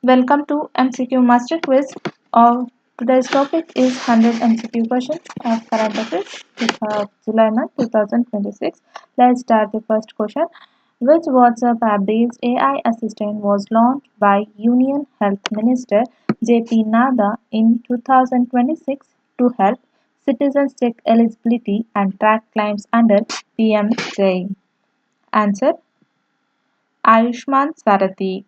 Welcome to MCQ Master Quiz. Today's topic is 100 MCQ questions of current affairs of July 2026. Let's start the first question. Which WhatsApp app-based AI assistant was launched by Union Health Minister JP Nada in 2026 to help citizens check eligibility and track claims under PMJ? Answer: Ayushman Sarathi.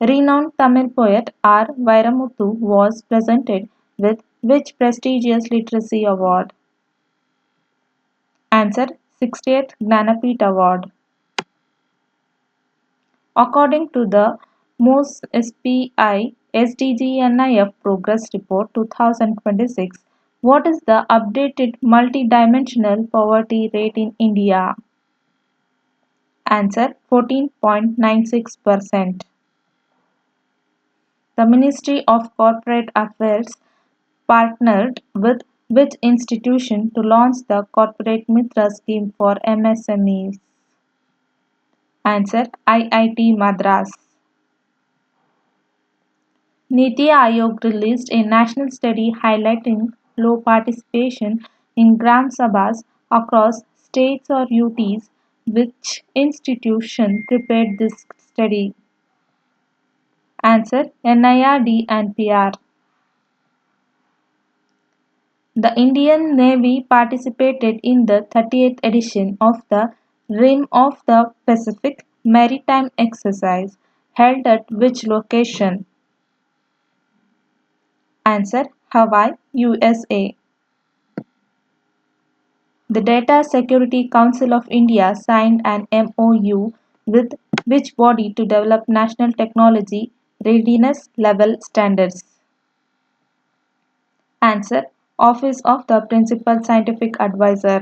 Renowned Tamil poet R. Vairamuthu was presented with which prestigious literary award? Answer: 60th Gnanapith Award. According to the MOS SPI SDGNIF Progress Report 2026, what is the updated multidimensional poverty rate in India? Answer: 14.96%. The Ministry of Corporate Affairs partnered with which institution to launch the Corporate Mitra scheme for MSMEs? Answer: IIT Madras. Niti Aayog released a national study highlighting low participation in Gram Sabhas across states or UTs. Which institution prepared this study? Answer: NIRD and PR. The Indian Navy participated in the 30th edition of the Rim of the Pacific maritime exercise held at which location? Answer: Hawaii, USA. The Data Security Council of India signed an MoU with which body to develop national technology readiness level standards? Answer: Office of the Principal Scientific Advisor.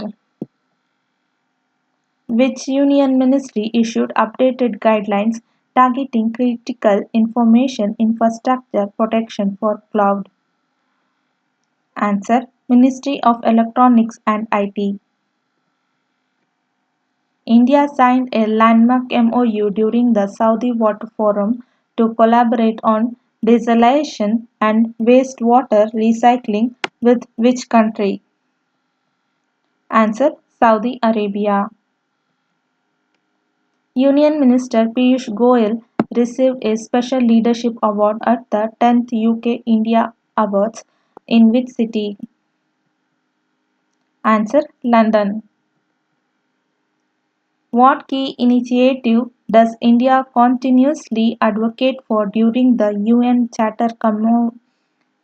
Which Union Ministry issued updated guidelines targeting critical information infrastructure protection for cloud? Answer: Ministry of Electronics and IT. India signed a landmark MoU during the Saudi Water Forum to collaborate on desalination and wastewater recycling with which country? Answer: Saudi Arabia. Union Minister Piyush Goyal received a Special Leadership Award at the 10th UK India Awards in which city? Answer: London. What key initiative does India continuously advocate for during the UN Charter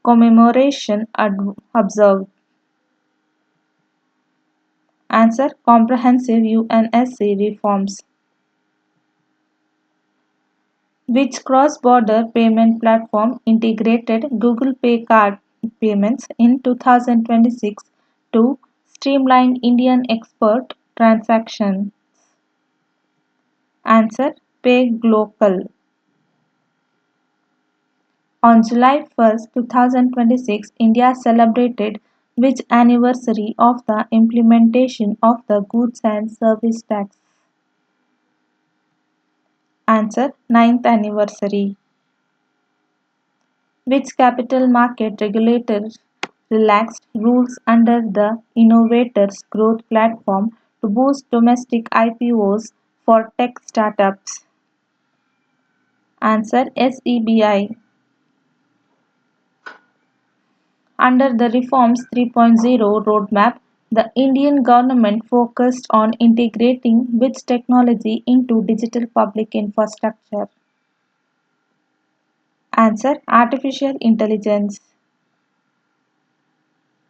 commemoration observed? Answer: Comprehensive UNSC reforms. Which cross-border payment platform integrated Google Pay card payments in 2026 to streamline Indian export transactions? Answer: PayGlocal. On July 1, 2026, India celebrated which anniversary of the implementation of the Goods and Service Tax? Answer: Ninth anniversary. Which capital market regulator relaxed rules under the Innovators Growth Platform to boost domestic IPOs for tech startups? Answer: SEBI. Under the Reforms 3.0 roadmap, the Indian government focused on integrating which technology into digital public infrastructure? Answer: Artificial intelligence.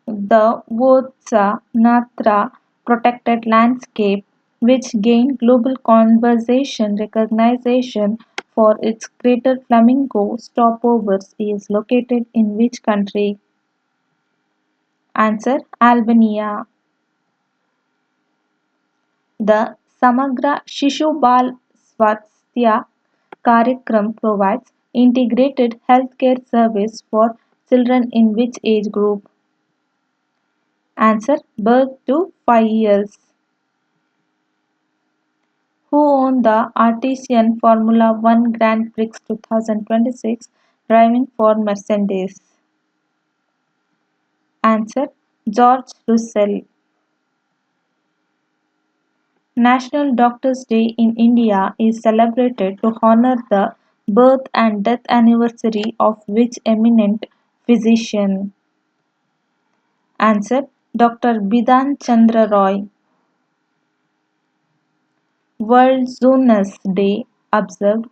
The Vodsa Natra protected landscape, which gained global conservation recognition for its Greater Flamingo stopovers, is located in which country? Answer: Albania. The Samagra Shishu Bal Swasthya Karyakram provides integrated healthcare service for children in which age group? Answer: birth to 5 years. Who won the Artisan Formula One Grand Prix 2026 driving for Mercedes? Answer: George Russell. National Doctors' Day in India is celebrated to honor the birth and death anniversary of which eminent physician? Answer: Dr. Bidhan Chandra Roy. World Zoonose Day, observed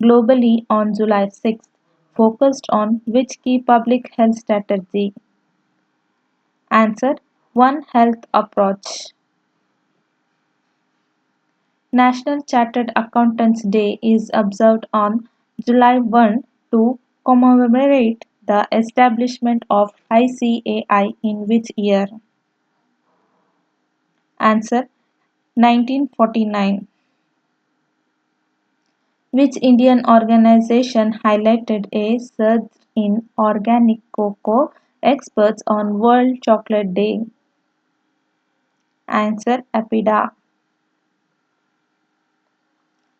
globally on July 6th, focused on which key public health strategy? Answer: One Health approach. National Chartered Accountants Day is observed on July 1 to commemorate the establishment of ICAI in which year? Answer: 1949. Which Indian organization highlighted a surge in organic cocoa exports on World Chocolate Day? Answer: APIDA.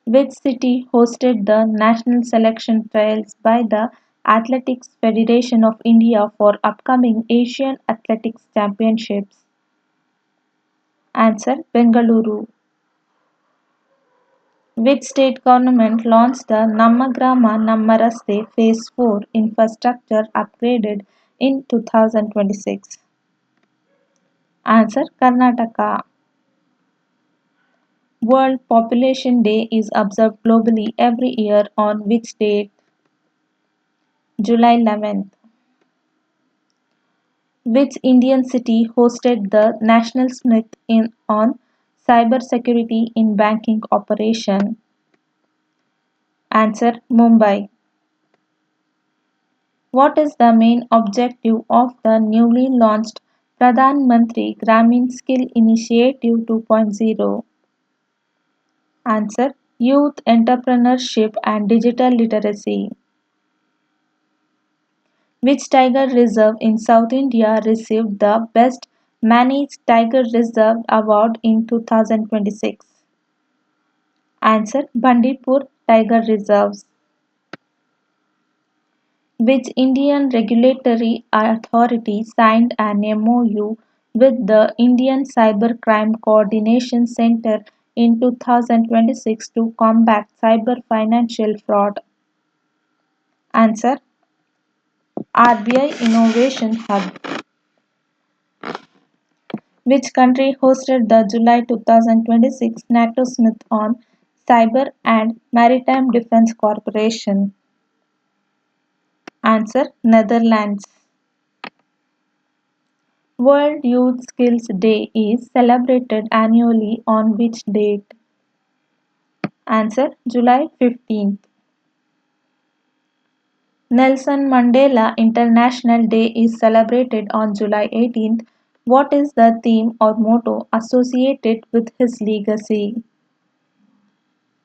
Which city hosted the national selection trials by the Athletics Federation of India for upcoming Asian Athletics Championships? Answer: Bengaluru. Which state government launched the Namagrama Namma Phase 4 infrastructure upgraded in 2026? Answer: Karnataka. World Population Day is observed globally every year on which date? July 11th. Which Indian city hosted the National Summit on cybersecurity in banking operation? Answer: Mumbai. What is the main objective of the newly launched Pradhan Mantri Gramin Skill Initiative 2.0? Answer: Youth entrepreneurship and digital literacy. Which tiger reserve in South India received the Best Managed Tiger Reserve Award in 2026? Answer: Bandipur Tiger Reserves. Which Indian regulatory authority signed an MoU with the Indian Cybercrime Coordination Centre in 2026 to combat cyber financial fraud? Answer: RBI Innovation Hub. Which country hosted the July 2026 NATO Summit on Cyber and Maritime Defence Cooperation? Answer: Netherlands. World Youth Skills Day is celebrated annually on which date? Answer: July 15th. Nelson Mandela International Day is celebrated on July 18th. What is the theme or motto associated with his legacy?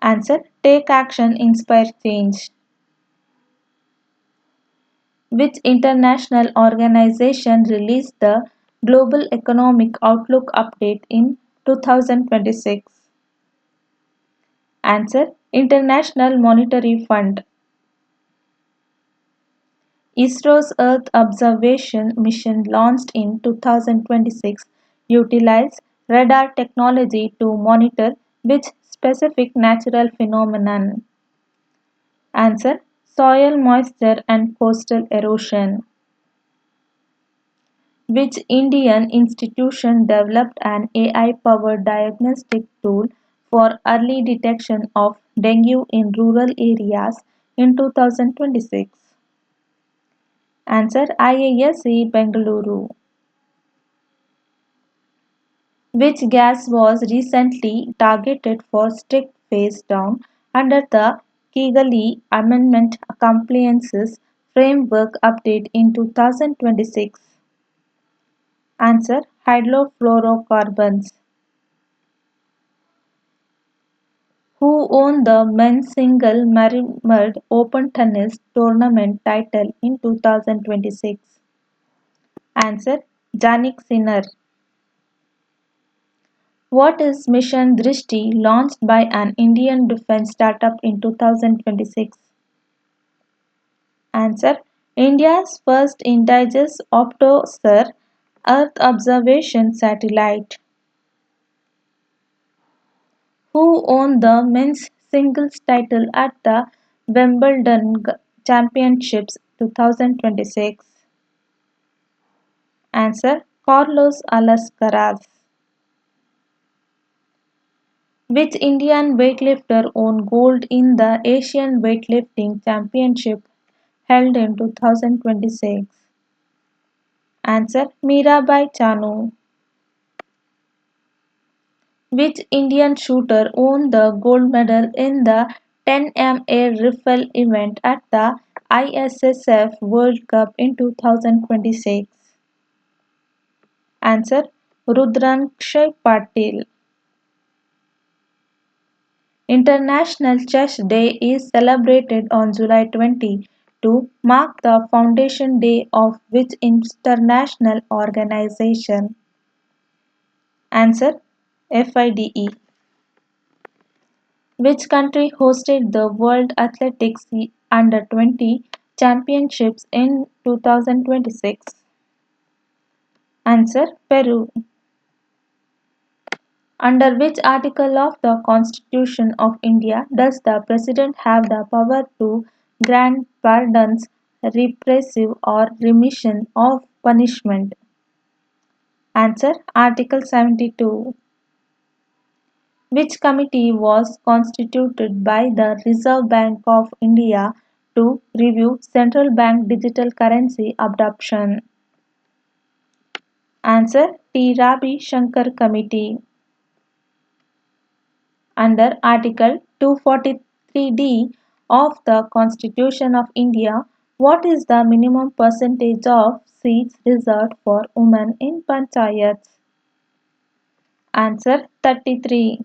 Answer: Take action, inspire change. Which international organization released the Global Economic Outlook Update in 2026? Answer: International Monetary Fund. ISRO's Earth observation mission launched in 2026 utilized radar technology to monitor which specific natural phenomenon? Answer: Soil moisture and coastal erosion. Which Indian institution developed an AI-powered diagnostic tool for early detection of dengue in rural areas in 2026? Answer: IISc Bengaluru. Which gas was recently targeted for strict phase down under the Kigali Amendment Compliances Framework Update in 2026? Answer: Hydrofluorocarbons. Who won the men's single Marimer Open Tennis Tournament title in 2026? Answer: Jannik Sinner. What is Mission Drishti launched by an Indian defense startup in 2026? Answer: India's first indigenous optosphere Earth observation satellite. Who won the men's singles title at the Wimbledon Championships 2026? Answer: Carlos Alcaraz. Which Indian weightlifter won gold in the Asian Weightlifting Championship held in 2026? Answer: Mirabai Chanu. Which Indian shooter won the gold medal in the 10 air rifle event at the ISSF World Cup in 2026? Answer: Rudrakshay Patil. International Chess Day is celebrated on July 20 to mark the foundation day of which international organization? Answer: FIDE. Which country hosted the World Athletics Under-20 Championships in 2026? Answer: Peru. Under which article of the Constitution of India does the President have the power to grant pardons, repressive or remission of punishment? Answer: Article 72. Which committee was constituted by the Reserve Bank of India to review central bank digital currency adoption? Answer: T. Ravi Shankar Committee. Under Article 243D of the Constitution of India, what is the minimum percentage of seats reserved for women in panchayats? Answer: 33.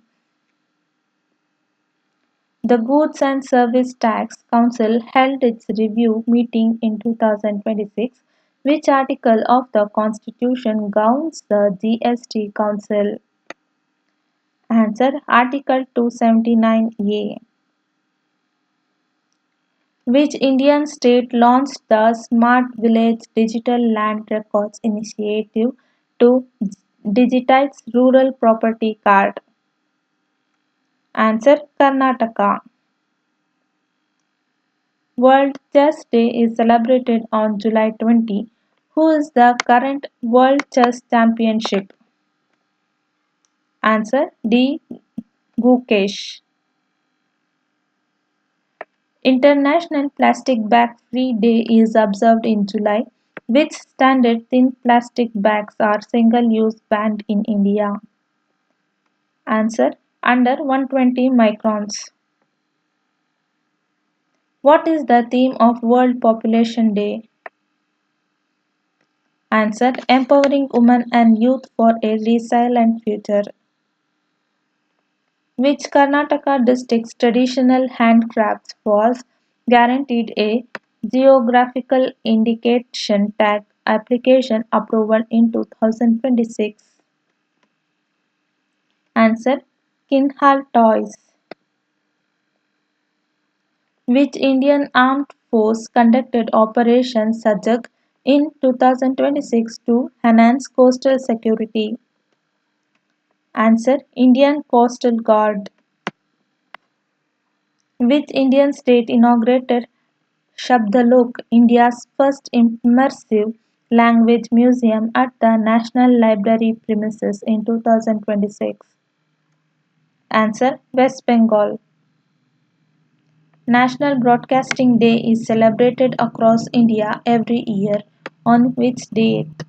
The Goods and Service Tax Council held its review meeting in 2026. Which article of the Constitution governs the GST Council? Answer: Article 279A. Which Indian state launched the Smart Village Digital Land Records initiative to digitize rural property card? Answer: Karnataka. World Chess Day is celebrated on July 20. Who is the current World Chess Championship? Answer: D. Gukesh. International Plastic Bag Free Day is observed in July. Which standard thin plastic bags are single-use banned in India? Answer: under 120 microns. What is the theme of World Population Day? Answer: empowering women and youth for a resilient future. Which Karnataka district's traditional handcrafts was guaranteed a geographical indication tag application approval in 2026? Answer: Kinhal Toys. Which Indian armed force conducted Operation Sajak in 2026 to enhance coastal security? Answer: Indian Coastal Guard. Which Indian state inaugurated Shabdalok, India's first immersive language museum at the National Library premises in 2026? Answer: West Bengal. National Broadcasting Day is celebrated across India every year. On which date?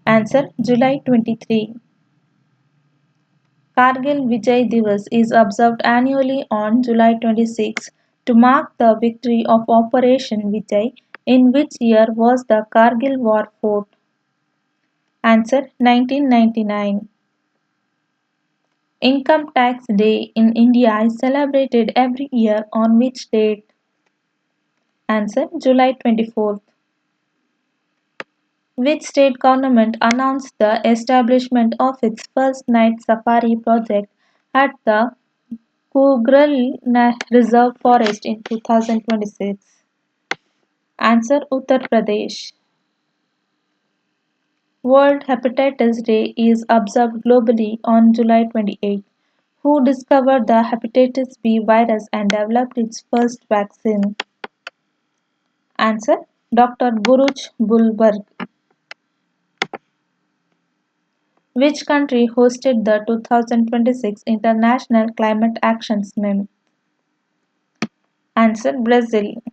Answer: July 23. Kargil Vijay Divas is observed annually on July 26 to mark the victory of Operation Vijay. In which year was the Kargil War fought? Answer: 1999. Income Tax Day in India is celebrated every year on which date? Answer: July 24th. Which state government announced the establishment of its first night safari project at the Reserve Forest in 2026? Answer: Uttar Pradesh. World Hepatitis Day is observed globally on July 28. Who discovered the hepatitis B virus and developed its first vaccine? Answer: Dr. Buruch Bulberg. Which country hosted the 2026 International Climate Action Summit? Answer: Brazil.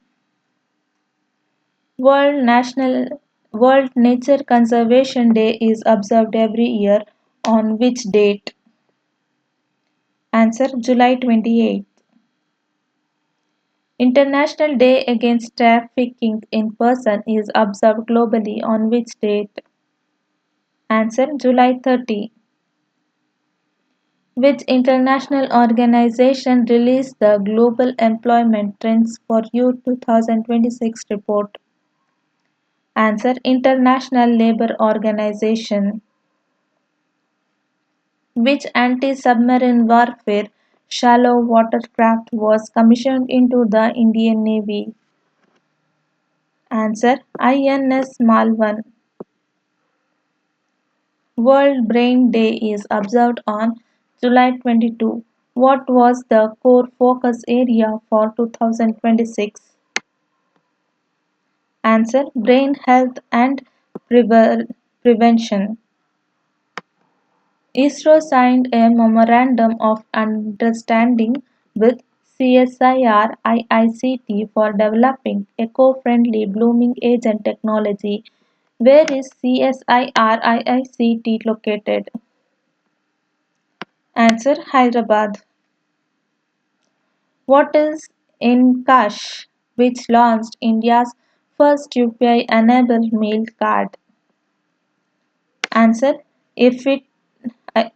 World National World Nature Conservation Day is observed every year on which date? Answer: July 28. International Day Against Trafficking in Person is observed globally on which date? Answer: July 30. Which international organization released the Global Employment Trends for Youth 2026 report? Answer: International Labour Organization. Which anti-submarine warfare shallow watercraft was commissioned into the Indian Navy? Answer: INS Malvan. World Brain Day is observed on July 22. What was the core focus area for 2026? Answer: Brain health and prevention. ISRO signed a memorandum of understanding with CSIR IICT for developing eco-friendly blooming agent technology. Where is CSIR IICT located? Answer: Hyderabad. What is Encash, which launched India's first UPI-enabled mail card? Answer: a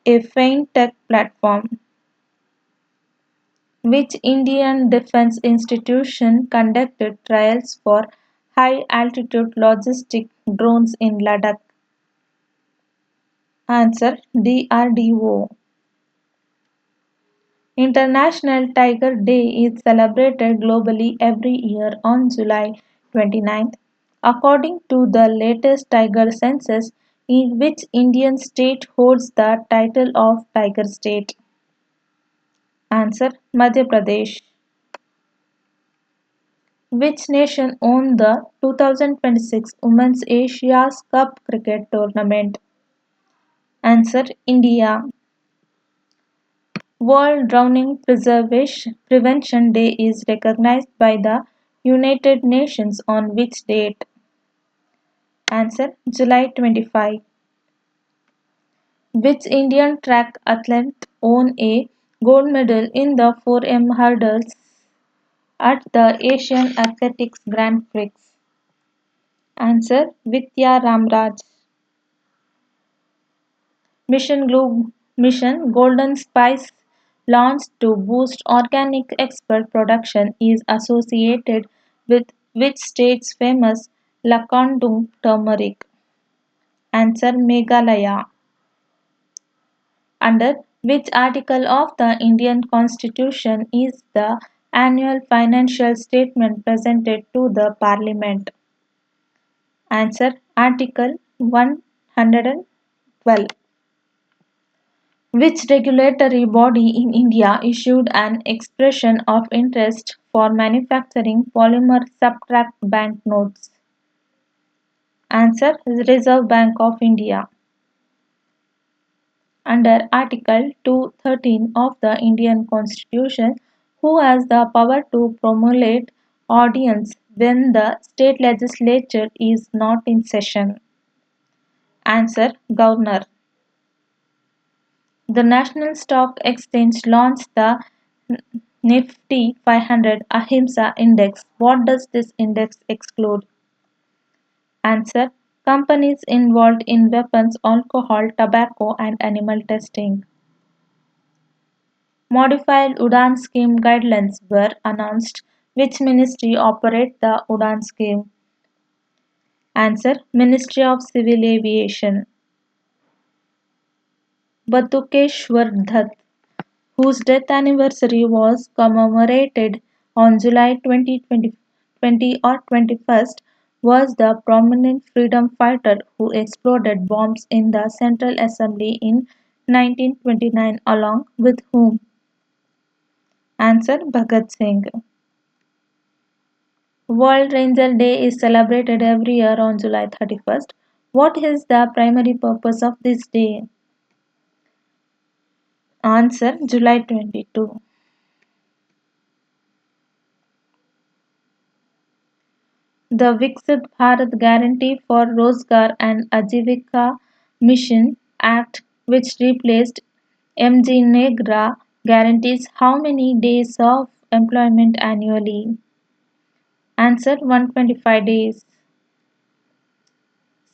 fintech platform. Which Indian defense institution conducted trials for high-altitude logistic drones in Ladakh? Answer: DRDO. International Tiger Day is celebrated globally every year on July 29th. According to the latest tiger census, in which Indian state holds the title of Tiger State? Answer: Madhya Pradesh. Which nation won the 2026 Women's Asia's Cup cricket tournament? Answer: India. World Drowning Prevention Day is recognized by the United Nations on which date? Answer: July 25. Which Indian track athlete won a gold medal in the 4M hurdles at the Asian Athletics Grand Prix? Answer: Vidya Ramraj. Mission Golden Spice, launched to boost organic export production, is associated with which state's famous Lakandung turmeric? Answer: Meghalaya. Under which article of the Indian Constitution is the annual financial statement presented to the Parliament? Answer: Article 112. Which regulatory body in India issued an expression of interest for manufacturing polymer subtract banknotes? Answer: Reserve Bank of India. Under Article 213 of the Indian Constitution, who has the power to promulgate ordinance when the state legislature is not in session? Answer: Governor. The National Stock Exchange launched the Nifty 500 Ahimsa Index. What does this index exclude? Answer: companies involved in weapons, alcohol, tobacco, and animal testing. Modified Udan Scheme guidelines were announced. Which ministry operates the Udan Scheme? Answer Ministry of Civil Aviation. Batukeshwar Dutt, whose death anniversary was commemorated on July 20 or 21st, was the prominent freedom fighter who exploded bombs in the Central Assembly in 1929 along with whom? Answer Bhagat Singh. World Ranger Day is celebrated every year on July 31st. What is the primary purpose of this day? Answer July 22. The Viksit Bharat Guarantee for Rozgar and Ajivika Mission Act, which replaced MG guarantees how many days of employment annually? Answer 125 days.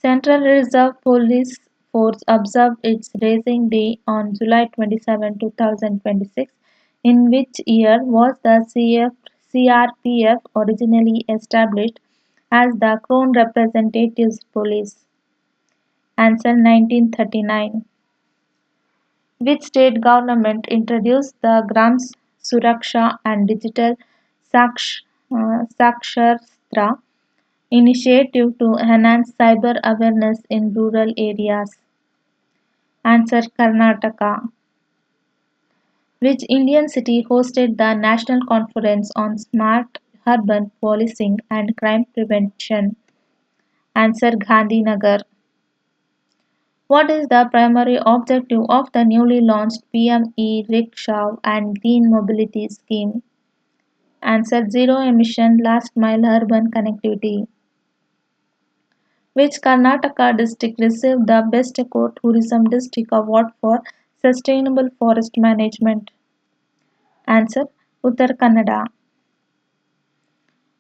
Central Reserve Police Force observed its Raising Day on July 27, 2026. In which year was the CRPF originally established as the Crown Representatives Police? Answer 1939. Which state government introduced the Gram Suraksha and Digital Sakshartra initiative to enhance cyber awareness in rural areas? Answer Karnataka. Which Indian city hosted the National Conference on Smart Urban Policing and Crime Prevention? Answer Gandhinagar. What is the primary objective of the newly launched PM e-Rickshaw and Green Mobility Scheme? Answer Zero Emission Last Mile Urban Connectivity. Which Karnataka district received the Best Eco-Tourism District Award for Sustainable Forest Management? Answer Uttar Kannada.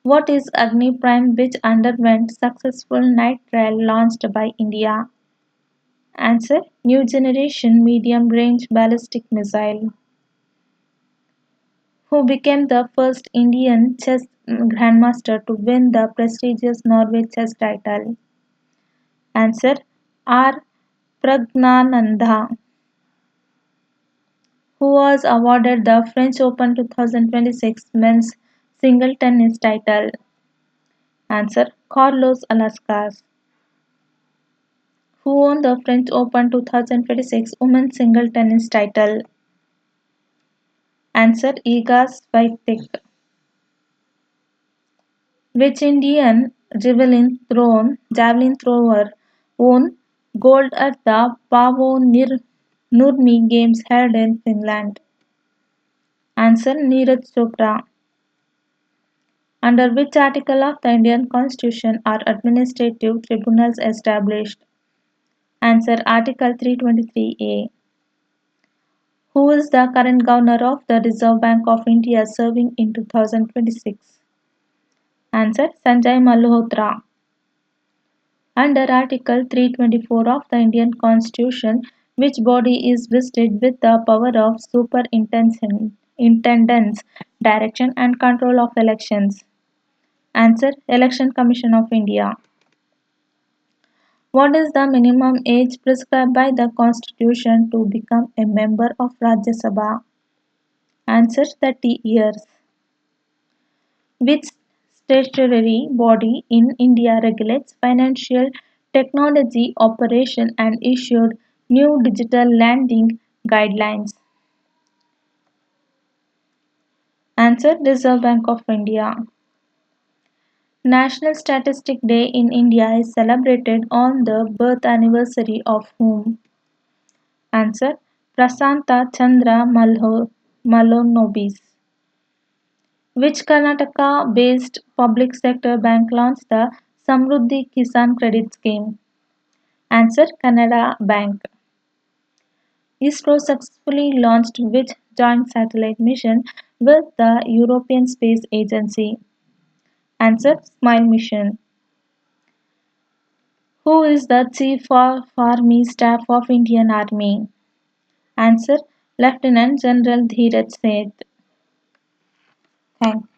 What is Agni Prime which underwent successful night trial launched by India? Answer New Generation Medium Range Ballistic Missile. Who became the first Indian chess grandmaster to win the prestigious Norway chess title? Answer R. Pragnanandha. Who was awarded the French Open 2026 men's single tennis title? Answer Carlos Alcaraz. Who won the French Open 2026 women's single tennis title? Answer Iga Swiatek. Which Indian javelin thrower won gold at the Nurmi Games held in Finland? Answer Neeraj Chopra. Under which article of the Indian Constitution are administrative tribunals established? Answer Article 323A. Who is the current governor of the Reserve Bank of India serving in 2026? Answer Sanjay Malhotra. Under Article 324 of the Indian Constitution, which body is vested with the power of superintendence, direction and control of elections? Answer Election Commission of India. What is the minimum age prescribed by the Constitution to become a member of Rajya Sabha? Answer 30 years. Which statutory body in India regulates financial technology operation and issued new digital lending guidelines? Answer Reserve Bank of India. National Statistic Day in India is celebrated on the birth anniversary of whom? Answer Prasanta Chandra Malonobis. Which Karnataka based public sector bank launched the Samruddhi Kisan Credit Scheme? Answer Canada Bank. ISRO successfully launched which joint satellite mission with the European Space Agency? Answer SMILE mission. Who is the Chief of Army Staff of Indian Army? Answer Lieutenant General Dheeraj Seth. Thanks.